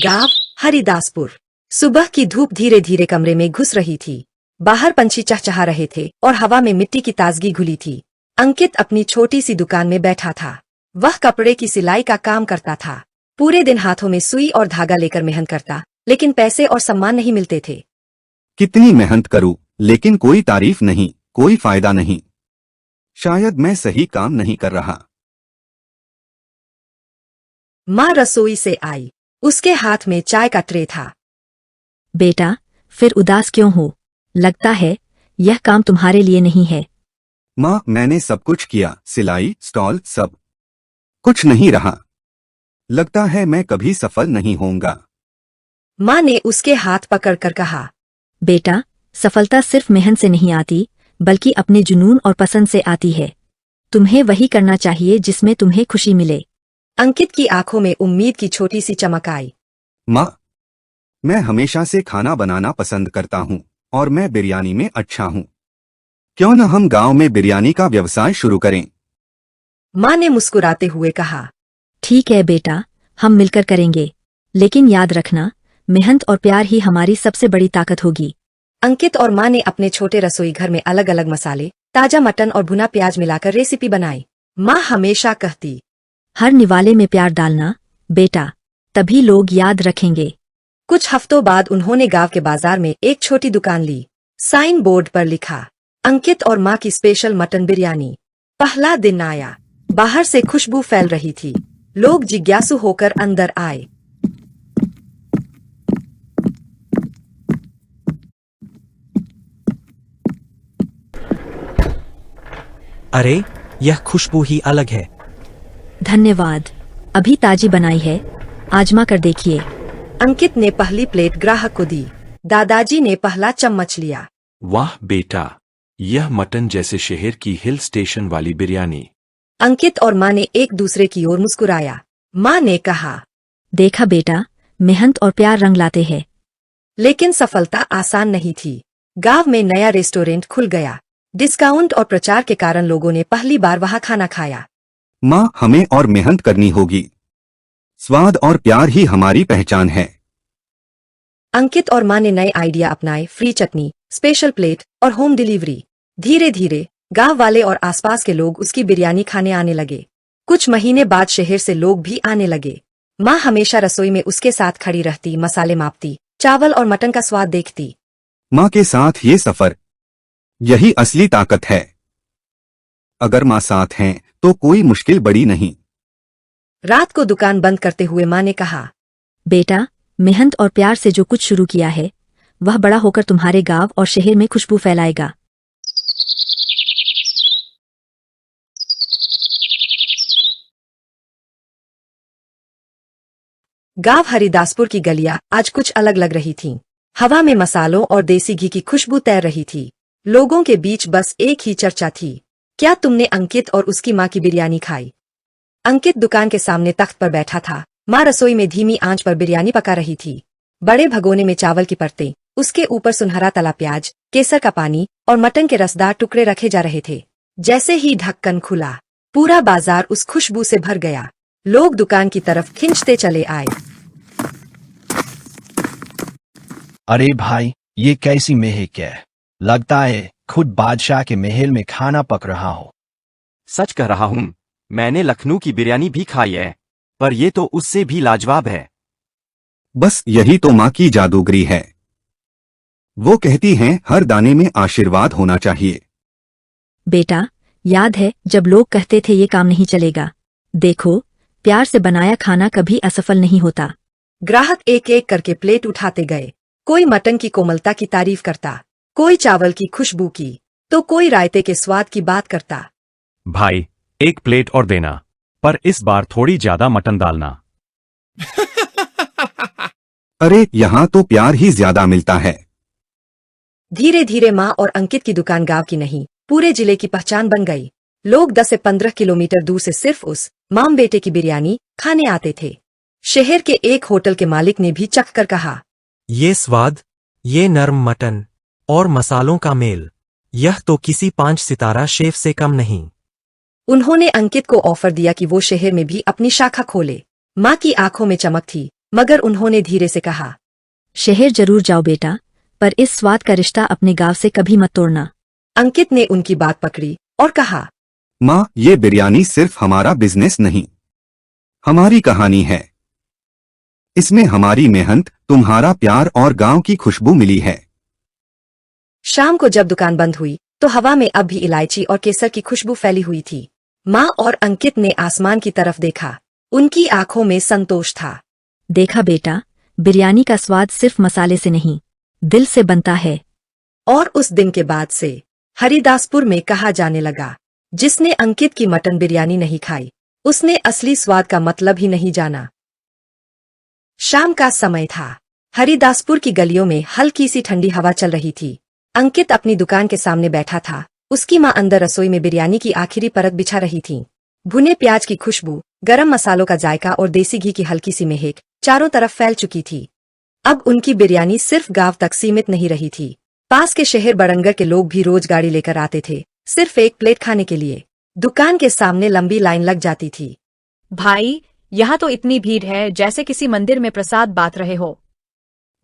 गांव हरिदासपुर। सुबह की धूप धीरे धीरे कमरे में घुस रही थी। बाहर पंछी चहचहा रहे थे और हवा में मिट्टी की ताजगी घुली थी। अंकित अपनी छोटी सी दुकान में बैठा था। वह कपड़े की सिलाई का काम करता था। पूरे दिन हाथों में सुई और धागा लेकर मेहनत करता, लेकिन पैसे और सम्मान नहीं मिलते थे। कितनी मेहनत करूं, लेकिन कोई तारीफ नहीं, कोई फायदा नहीं। शायद मैं सही काम नहीं कर रहा। माँ रसोई से आई। उसके हाथ में चाय का ट्रे था। बेटा, फिर उदास क्यों हो? लगता है यह काम तुम्हारे लिए नहीं है। माँ, मैंने सब कुछ किया, सिलाई, स्टॉल, सब कुछ नहीं रहा। लगता है मैं कभी सफल नहीं होऊंगा। माँ ने उसके हाथ पकड़कर कहा, बेटा, सफलता सिर्फ मेहनत से नहीं आती, बल्कि अपने जुनून और पसंद से आती है। तुम्हें वही करना चाहिए जिसमें तुम्हें खुशी मिले। अंकित की आंखों में उम्मीद की छोटी सी चमक आई। माँ, मैं हमेशा से खाना बनाना पसंद करता हूँ और मैं बिरयानी में अच्छा हूँ। क्यों न हम गांव में बिरयानी का व्यवसाय शुरू करें? माँ ने मुस्कुराते हुए कहा, ठीक है बेटा, हम मिलकर करेंगे, लेकिन याद रखना, मेहनत और प्यार ही हमारी सबसे बड़ी ताकत होगी। अंकित और माँ ने अपने छोटे रसोई घर में अलग अलग मसाले, ताजा मटन और भुना प्याज मिलाकर रेसिपी बनाई। माँ हमेशा कहती, हर निवाले में प्यार डालना बेटा, तभी लोग याद रखेंगे। कुछ हफ्तों बाद उन्होंने गांव के बाजार में एक छोटी दुकान ली। साइन बोर्ड पर लिखा, अंकित और माँ की स्पेशल मटन बिरयानी। पहला दिन आया। बाहर से खुशबू फैल रही थी। लोग जिज्ञासु होकर अंदर आए। अरे, यह खुशबू ही अलग है। धन्यवाद, अभी ताजी बनाई है, आजमा कर देखिए। अंकित ने पहली प्लेट ग्राहक को दी। दादाजी ने पहला चम्मच लिया। वाह बेटा, यह मटन जैसे शहर की हिल स्टेशन वाली बिरयानी। अंकित और माँ ने एक दूसरे की ओर मुस्कुराया। माँ ने कहा, देखा बेटा, मेहनत और प्यार रंग लाते हैं। लेकिन सफलता आसान नहीं थी। गांव में नया रेस्टोरेंट खुल गया। डिस्काउंट और प्रचार के कारण लोगों ने पहली बार वहां खाना खाया। माँ, हमें और मेहनत करनी होगी। स्वाद और प्यार ही हमारी पहचान है। अंकित और माँ ने नए आइडिया अपनाए, फ्री चटनी, स्पेशल प्लेट और होम डिलीवरी। धीरे धीरे गांव वाले और आसपास के लोग उसकी बिरयानी खाने आने लगे। कुछ महीने बाद शहर से लोग भी आने लगे। माँ हमेशा रसोई में उसके साथ खड़ी रहती, मसाले मापती, चावल और मटन का स्वाद देखती। माँ के साथ ये सफर, यही असली ताकत है। अगर माँ साथ हैं तो कोई मुश्किल बड़ी नहीं। रात को दुकान बंद करते हुए माँ ने कहा, बेटा, मेहनत और प्यार से जो कुछ शुरू किया है, वह बड़ा होकर तुम्हारे गांव और शहर में खुशबू फैलाएगा। गांव हरिदासपुर की गलियां आज कुछ अलग लग रही थीं। हवा में मसालों और देसी घी की खुशबू तैर रही थी। लोगों के बीच बस एक ही चर्चा थी, क्या तुमने अंकित और उसकी माँ की बिरयानी खाई? अंकित दुकान के सामने तख्त पर बैठा था। माँ रसोई में धीमी आंच पर बिरयानी पका रही थी। बड़े भगोने में चावल की परतें, उसके ऊपर सुनहरा तला प्याज, केसर का पानी और मटन के रसदार टुकड़े रखे जा रहे थे। जैसे ही ढक्कन खुला, पूरा बाजार उस खुशबू से भर गया। लोग दुकान की तरफ खिंचते चले आए। अरे भाई, ये कैसी महक है? लगता है खुद बादशाह के महल में खाना पक रहा हो। सच कह रहा हूँ, मैंने लखनऊ की बिरयानी भी खाई है, पर ये तो उससे भी लाजवाब है। बस यही तो माँ की जादूगरी है। वो कहती हैं, हर दाने में आशीर्वाद होना चाहिए। बेटा, याद है जब लोग कहते थे ये काम नहीं चलेगा? देखो, प्यार से बनाया खाना कभी असफल नहीं होता। ग्राहक एक एक करके प्लेट उठाते गए। कोई मटन की कोमलता की तारीफ करता, कोई चावल की खुशबू की, तो कोई रायते के स्वाद की बात करता। भाई, एक प्लेट और देना, पर इस बार थोड़ी ज्यादा मटन डालना। अरे, यहाँ तो प्यार ही ज्यादा मिलता है। धीरे धीरे माँ और अंकित की दुकान गांव की नहीं, पूरे जिले की पहचान बन गई। लोग 10 से 15 किलोमीटर दूर से सिर्फ उस माम बेटे की बिरयानी खाने आते थे। शहर के एक होटल के मालिक ने भी चख कर कहा, ये स्वाद, ये नर्म मटन और मसालों का मेल, यह तो किसी 5 सितारा शेफ से कम नहीं। उन्होंने अंकित को ऑफर दिया कि वो शहर में भी अपनी शाखा खोले। माँ की आंखों में चमक थी, मगर उन्होंने धीरे से कहा, शहर जरूर जाओ बेटा, पर इस स्वाद का रिश्ता अपने गांव से कभी मत तोड़ना। अंकित ने उनकी बात पकड़ी और कहा, माँ, ये बिरयानी सिर्फ हमारा बिजनेस नहीं, हमारी कहानी है। इसमें हमारी मेहनत, तुम्हारा प्यार और गांव की खुशबू मिली है। शाम को जब दुकान बंद हुई तो हवा में अब भी इलायची और केसर की खुशबू फैली हुई थी। माँ और अंकित ने आसमान की तरफ देखा। उनकी आंखों में संतोष था। देखा बेटा, बिरयानी का स्वाद सिर्फ मसाले से नहीं, दिल से बनता है। और उस दिन के बाद से हरिदासपुर में कहा जाने लगा, जिसने अंकित की मटन बिरयानी नहीं खाई, उसने असली स्वाद का मतलब ही नहीं जाना। शाम का समय था। हरिदासपुर की गलियों में हल्की सी ठंडी हवा चल रही थी। अंकित अपनी दुकान के सामने बैठा था। उसकी माँ अंदर रसोई में बिरयानी की आखिरी परत बिछा रही थी। भुने प्याज की खुशबू, गरम मसालों का जायका और देसी घी की हल्की सी महक चारों तरफ फैल चुकी थी। अब उनकी बिरयानी सिर्फ गांव तक सीमित नहीं रही थी। पास के शहर बरंगर के लोग भी रोज गाड़ी लेकर आते थे, सिर्फ एक प्लेट खाने के लिए। दुकान के सामने लंबी लाइन लग जाती थी। भाई, यहाँ तो इतनी भीड़ है जैसे किसी मंदिर में प्रसाद बांट रहे हो।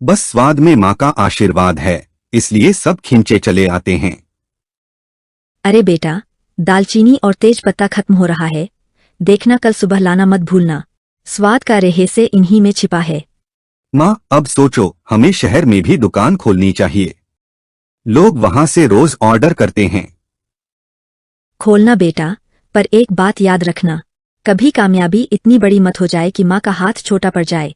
बस स्वाद में माँ का आशीर्वाद है, इसलिए सब खिंचे चले आते हैं। अरे बेटा, दालचीनी और तेज पत्ता खत्म हो रहा है, देखना कल सुबह लाना मत भूलना। स्वाद का रहस्य इन्हीं में छिपा है। माँ, अब सोचो, हमें शहर में भी दुकान खोलनी चाहिए। लोग वहाँ से रोज ऑर्डर करते हैं। खोलना बेटा, पर एक बात याद रखना, कभी कामयाबी इतनी बड़ी मत हो जाए कि माँ का हाथ छोटा पड़ जाए।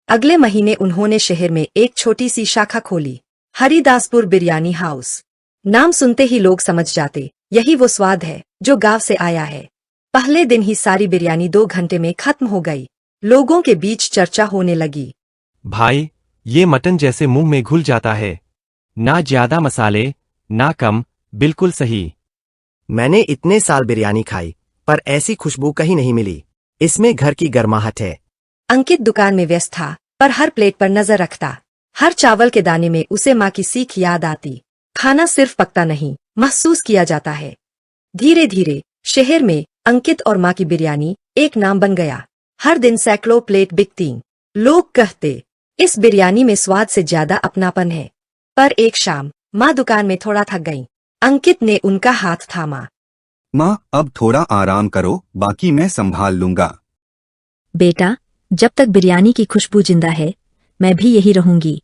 अगले महीने उन्होंने शहर में एक छोटी सी शाखा खोली, हरिदासपुर बिरयानी हाउस। नाम सुनते ही लोग समझ जाते, यही वो स्वाद है जो गांव से आया है। पहले दिन ही सारी बिरयानी 2 घंटे में खत्म हो गई। लोगों के बीच चर्चा होने लगी। भाई, ये मटन जैसे मुंह में घुल जाता है। ना ज्यादा मसाले, ना कम, बिल्कुल सही। मैंने इतने साल बिरयानी खाई, पर ऐसी खुशबू कहीं नहीं मिली। इसमें घर की गर्माहट है। अंकित दुकान में व्यस्त था, पर हर प्लेट पर नजर रखता। हर चावल के दाने में उसे माँ की सीख याद आती। खाना सिर्फ पकता नहीं, महसूस किया जाता है। धीरे धीरे शहर में अंकित और माँ की बिरयानी एक नाम बन गया। हर दिन सैकड़ों प्लेट बिकती। लोग कहते, इस बिरयानी में स्वाद से ज्यादा अपनापन है। पर एक शाम माँ दुकान में थोड़ा थक गईं। अंकित ने उनका हाथ थामा। माँ, अब थोड़ा आराम करो, बाकी मैं संभाल लूंगा। बेटा, जब तक बिरयानी की खुशबू जिंदा है, मैं भी यही रहूंगी।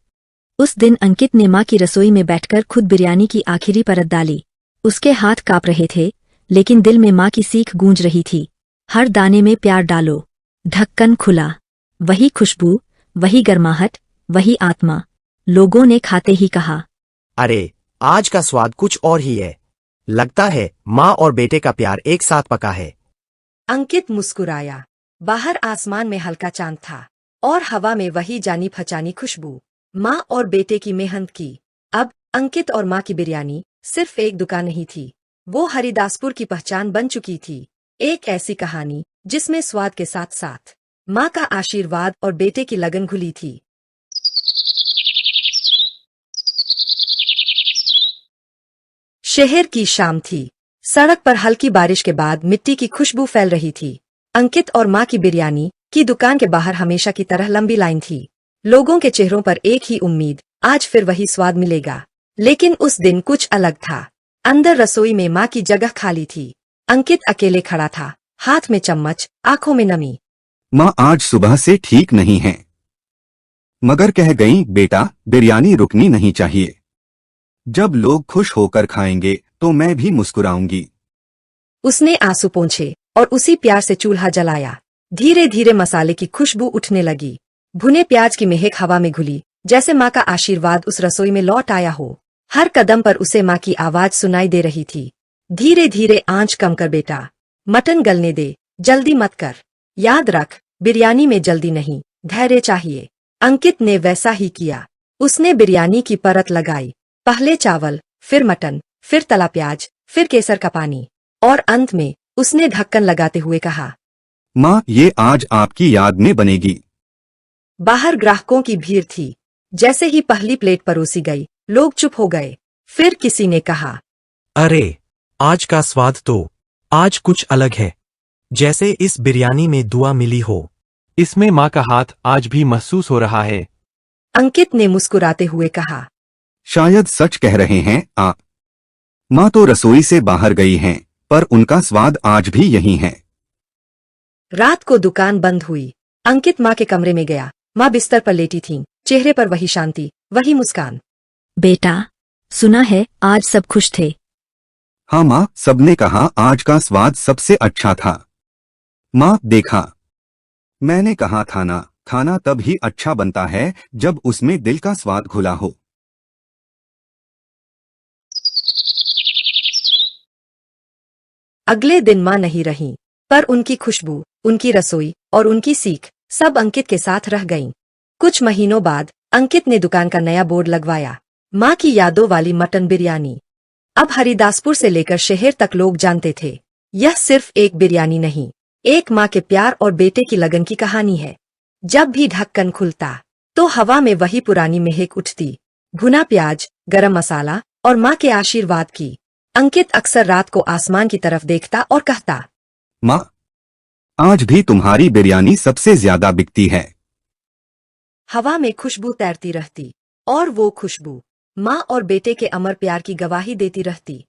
उस दिन अंकित ने माँ की रसोई में बैठकर खुद बिरयानी की आखिरी परत डाली। उसके हाथ कांप रहे थे, लेकिन दिल में माँ की सीख गूंज रही थी, हर दाने में प्यार डालो। ढक्कन खुला, वही खुशबू, वही गर्माहट, वही आत्मा। लोगों ने खाते ही कहा, अरे, आज का स्वाद कुछ और ही है। लगता है माँ और बेटे का प्यार एक साथ पका है। अंकित मुस्कुराया। बाहर आसमान में हल्का चांद था और हवा में वही जानी पहचानी खुशबू। माँ और बेटे की मेहनत की। अब अंकित और माँ की बिरयानी सिर्फ एक दुकान नहीं थी, वो हरिदासपुर की पहचान बन चुकी थी। एक ऐसी कहानी जिसमें स्वाद के साथ साथ माँ का आशीर्वाद और बेटे की लगन घुली थी। शहर की शाम थी। सड़क पर हल्की बारिश के बाद मिट्टी की खुशबू फैल रही थी। अंकित और माँ की बिरयानी की दुकान के बाहर हमेशा की तरह लंबी लाइन थी। लोगों के चेहरों पर एक ही उम्मीद, आज फिर वही स्वाद मिलेगा। लेकिन उस दिन कुछ अलग था। अंदर रसोई में माँ की जगह खाली थी। अंकित अकेले खड़ा था, हाथ में चम्मच, आंखों में नमी। माँ आज सुबह से ठीक नहीं है, मगर कह गई, बेटा, बिरयानी रुकनी नहीं चाहिए। जब लोग खुश होकर खाएंगे तो मैं भी मुस्कुराऊंगी। उसने आंसू पोंछे और उसी प्यार से चूल्हा जलाया। धीरे धीरे मसाले की खुशबू उठने लगी। भुने प्याज की महक हवा में घुली, जैसे माँ का आशीर्वाद उस रसोई में लौट आया हो। हर कदम पर उसे माँ की आवाज सुनाई दे रही थी, धीरे धीरे आंच कम कर बेटा, मटन गलने दे, जल्दी मत कर। याद रख, बिरयानी में जल्दी नहीं, धैर्य चाहिए। अंकित ने वैसा ही किया। उसने बिरयानी की परत लगाई, पहले चावल, फिर मटन, फिर तला प्याज, फिर केसर का पानी, और अंत में उसने ढक्कन लगाते हुए कहा, माँ, ये आज आपकी याद में बनेगी। बाहर ग्राहकों की भीड़ थी। जैसे ही पहली प्लेट परोसी गई, लोग चुप हो गए। फिर किसी ने कहा, अरे, आज का स्वाद तो आज कुछ अलग है। जैसे इस बिरयानी में दुआ मिली हो। इसमें माँ का हाथ आज भी महसूस हो रहा है। अंकित ने मुस्कुराते हुए कहा। शायद सच कह रहे हैं आप। माँ तो रसोई से बाहर गई हैं, पर उनका स्वाद आज भी यही है। रात को दुकान बंद हुई। अंकित माँ के कमरे में गया। माँ बिस्तर पर लेटी थीं, चेहरे पर वही शांति, वही मुस्कान। बेटा, सुना है आज सब खुश थे। हाँ माँ, सबने कहा आज का स्वाद सबसे अच्छा था। माँ देखा, मैंने कहा था ना, खाना तब ही अच्छा बनता है जब उसमें दिल का स्वाद घुला हो। अगले दिन माँ नहीं रहीं, पर उनकी खुशबू, उनकी रसोई और उनकी सीख सब अंकित के साथ रह गईं। कुछ महीनों बाद अंकित ने दुकान का नया बोर्ड लगवाया, माँ की यादों वाली मटन बिरयानी। अब हरिदासपुर से लेकर शहर तक लोग जानते थे, यह सिर्फ एक बिरयानी नहीं, एक माँ के प्यार और बेटे की लगन की कहानी है। जब भी ढक्कन खुलता तो हवा में वही पुरानी महक उठती, भुना प्याज, गरम मसाला और माँ के आशीर्वाद की। अंकित अक्सर रात को आसमान की तरफ देखता और कहता, माँ, आज भी तुम्हारी बिरयानी सबसे ज्यादा बिकती है। हवा में खुशबू तैरती रहती और वो खुशबू माँ और बेटे के अमर प्यार की गवाही देती रहती।